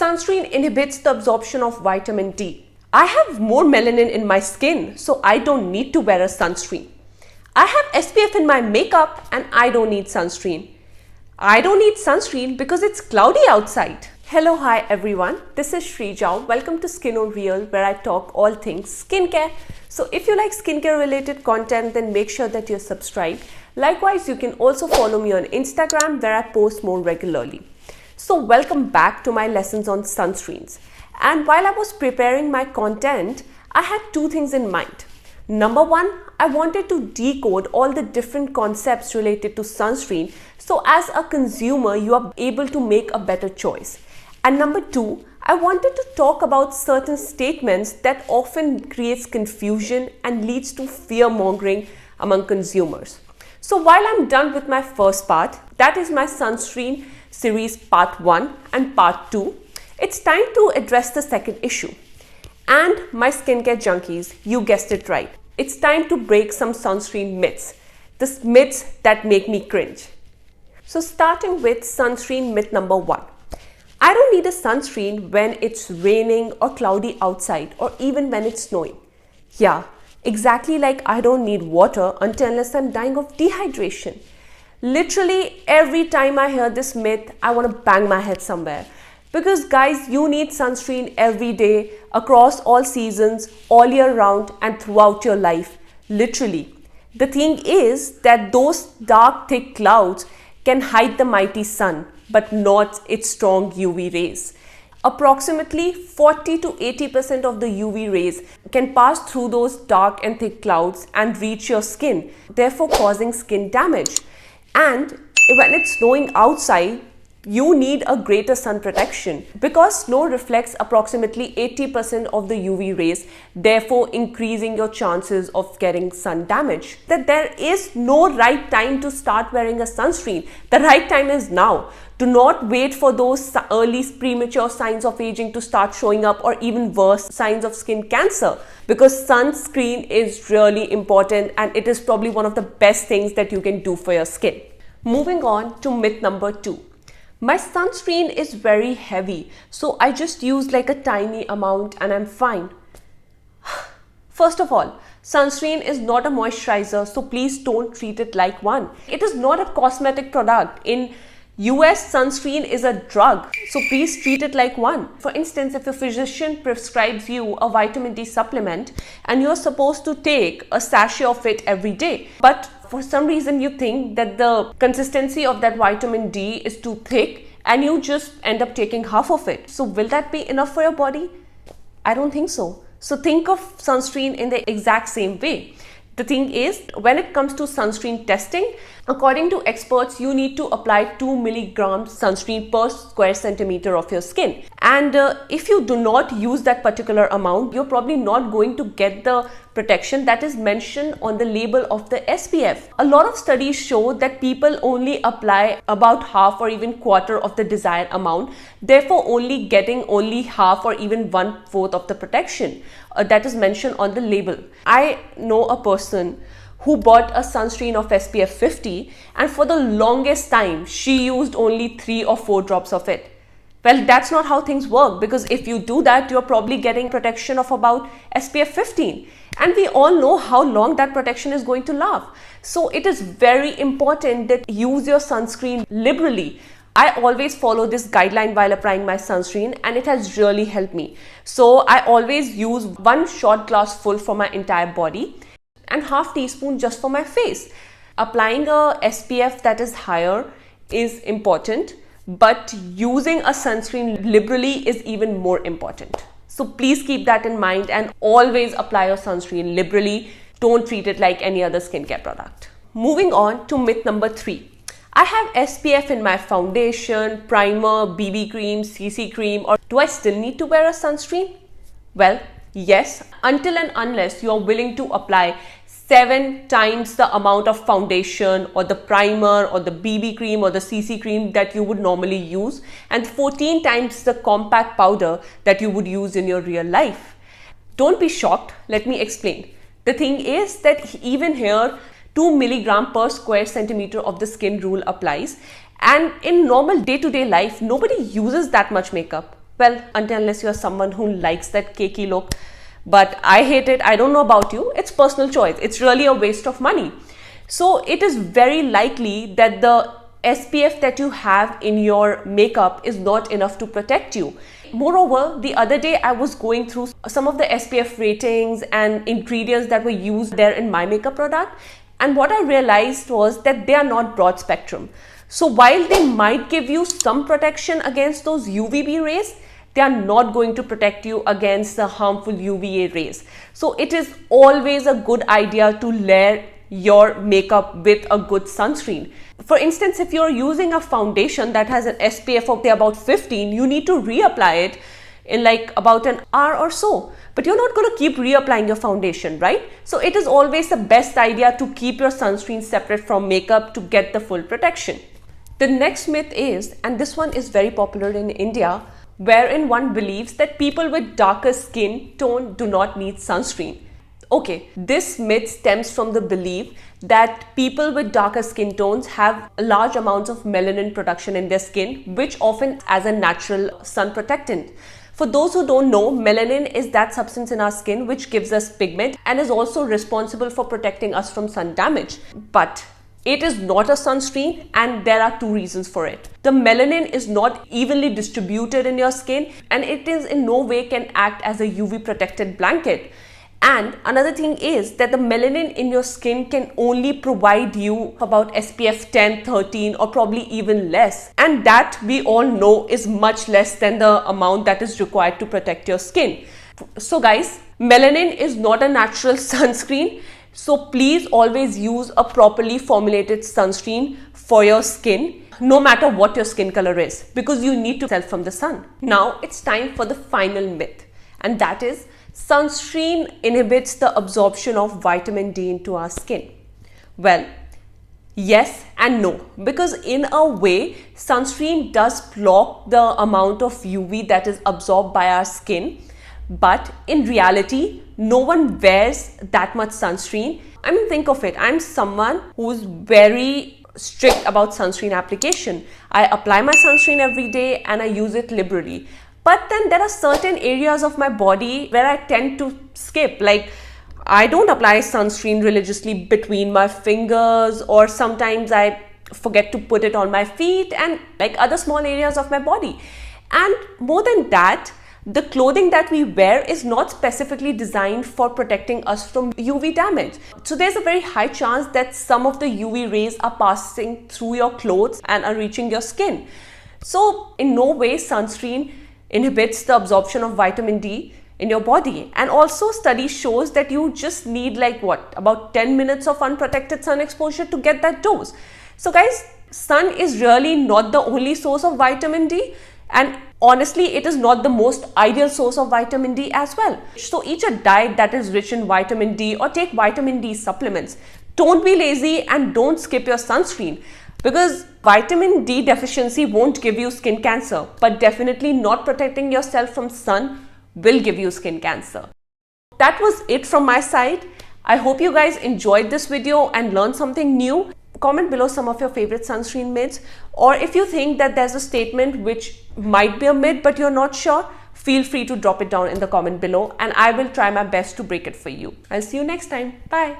Sunscreen inhibits the absorption of vitamin D. I have more melanin in my skin, so I don't need to wear a sunscreen. I have SPF in my makeup and I don't need sunscreen. I don't need sunscreen because it's cloudy outside. Hello, hi everyone. This is Shrija. Welcome to Skin on Real, where I talk all things skincare. So if you like skincare related content, then make sure that you're subscribed. Likewise, you can also follow me on Instagram, where I post more regularly. So welcome back to my lessons on sunscreens. And while I was preparing my content, I had two things in mind. Number one, I wanted to decode all the different concepts related to sunscreen, so as a consumer, you are able to make a better choice. And number two, I wanted to talk about certain statements that often creates confusion and leads to fear mongering among consumers. So while I'm done with my first part, that is my sunscreen series part 1 and part 2, it's time to address the second issue. And my skincare junkies, you guessed it right. It's time to break some sunscreen myths. The myths that make me cringe. So starting with sunscreen myth number 1. I don't need a sunscreen when it's raining or cloudy outside, or even when it's snowing. Yeah, exactly like I don't need water unless I'm dying of dehydration. Literally every time I hear this myth, I want to bang my head somewhere. Because guys, you need sunscreen every day, across all seasons, all year round and throughout your life. Literally. The thing is that those dark thick clouds can hide the mighty sun, but not its strong UV rays. Approximately 40 to 80% of the UV rays can pass through those dark and thick clouds and reach your skin, therefore causing skin damage. And when it's snowing outside, you need a greater sun protection because snow reflects approximately 80% of the UV rays, therefore increasing your chances of getting sun damage. That there is no right time to start wearing a sunscreen. The right time is now. Do not wait for those early premature signs of aging to start showing up, or even worse, signs of skin cancer, because sunscreen is really important and it is probably one of the best things that you can do for your skin. Moving on to myth number 2. My sunscreen is very heavy, so I just use like a tiny amount and I'm fine. First of all, sunscreen is not a moisturizer, so please don't treat it like one. It is not a cosmetic product. In US, sunscreen is a drug, so please treat it like one. For instance, if a physician prescribes you a vitamin D supplement and you're supposed to take a sachet of it every day, but for some reason you think that the consistency of that vitamin D is too thick and you just end up taking half of it. So will that be enough for your body? I don't think so. So think of sunscreen in the exact same way. The thing is, when it comes to sunscreen testing, according to experts, you need to apply 2 milligrams sunscreen per square centimeter of your skin. And if you do not use that particular amount, you're probably not going to get the protection that is mentioned on the label of the SPF. A lot of studies show that people only apply about half or even quarter of the desired amount, therefore only getting only half or even 1/4 of the protection that is mentioned on the label. I know a person who bought a sunscreen of SPF 50, and for the longest time she used only 3 or 4 drops of it. Well, that's not how things work, because if you do that, you're probably getting protection of about SPF 15. And we all know how long that protection is going to last. So it is very important that you use your sunscreen liberally. I always follow this guideline while applying my sunscreen, and it has really helped me. So I always use 1 shot glass full for my entire body and half teaspoon just for my face. Applying a SPF that is higher is important, but using a sunscreen liberally is even more important. So please keep that in mind and always apply your sunscreen liberally. Don't treat it like any other skincare product. Moving on to myth number 3. I have SPF in my foundation, primer, BB cream, CC cream, or do I still need to wear a sunscreen? Well, yes, until and unless you are willing to apply 7 times the amount of foundation or the primer or the BB cream or the CC cream that you would normally use, and 14 times the compact powder that you would use in your real life. Don't be shocked, let me explain. The thing is that even here, 2 milligram per square centimeter of the skin rule applies, and in normal day-to-day life, nobody uses that much makeup. Well, unless you're someone who likes that cakey look. But I hate it. I don't know about you. It's personal choice. It's really a waste of money. So it is very likely that the SPF that you have in your makeup is not enough to protect you. Moreover, the other day I was going through some of the SPF ratings and ingredients that were used there in my makeup product, and what I realized was that they are not broad spectrum. So while they might give you some protection against those UVB rays, they are not going to protect you against the harmful UVA rays. So it is always a good idea to layer your makeup with a good sunscreen. For instance, if you're using a foundation that has an SPF of about 15, you need to reapply it in like about an hour or so. But you're not going to keep reapplying your foundation, right? So it is always the best idea to keep your sunscreen separate from makeup to get the full protection. The next myth is, and this one is very popular in India, wherein one believes that people with darker skin tone do not need sunscreen. Okay, this myth stems from the belief that people with darker skin tones have large amounts of melanin production in their skin, which often as a natural sun protectant. For those who don't know, melanin is that substance in our skin which gives us pigment and is also responsible for protecting us from sun damage. But it is not a sunscreen, and there are two reasons for it. The melanin is not evenly distributed in your skin, and it is in no way can act as a UV protected blanket. And another thing is that the melanin in your skin can only provide you about SPF 10, 13 or probably even less. And that we all know is much less than the amount that is required to protect your skin. So guys, melanin is not a natural sunscreen. So please always use a properly formulated sunscreen for your skin, no matter what your skin color is, because you need to protect yourself from the sun. Now it's time for the final myth, and that is sunscreen inhibits the absorption of vitamin D into our skin. Well, yes and no, because in a way, sunscreen does block the amount of UV that is absorbed by our skin. But in reality, no one wears that much sunscreen. I mean, think of it. I'm someone who's very strict about sunscreen application. I apply my sunscreen every day and I use it liberally. But then there are certain areas of my body where I tend to skip. Like, I don't apply sunscreen religiously between my fingers, or sometimes I forget to put it on my feet and like other small areas of my body. And more than that, the clothing that we wear is not specifically designed for protecting us from UV damage. So there's a very high chance that some of the UV rays are passing through your clothes and are reaching your skin. So in no way sunscreen inhibits the absorption of vitamin D in your body. And also study shows that you just need like about 10 minutes of unprotected sun exposure to get that dose. So guys, sun is really not the only source of vitamin D, and honestly, it is not the most ideal source of vitamin D as well. So eat a diet that is rich in vitamin D or take vitamin D supplements. Don't be lazy and don't skip your sunscreen, because vitamin D deficiency won't give you skin cancer, but definitely not protecting yourself from sun will give you skin cancer. That was it from my side. I hope you guys enjoyed this video and learned something new. Comment below some of your favorite sunscreen myths, or if you think that there's a statement which might be a myth but you're not sure, feel free to drop it down in the comment below and I will try my best to break it for you. I'll see you next time. Bye.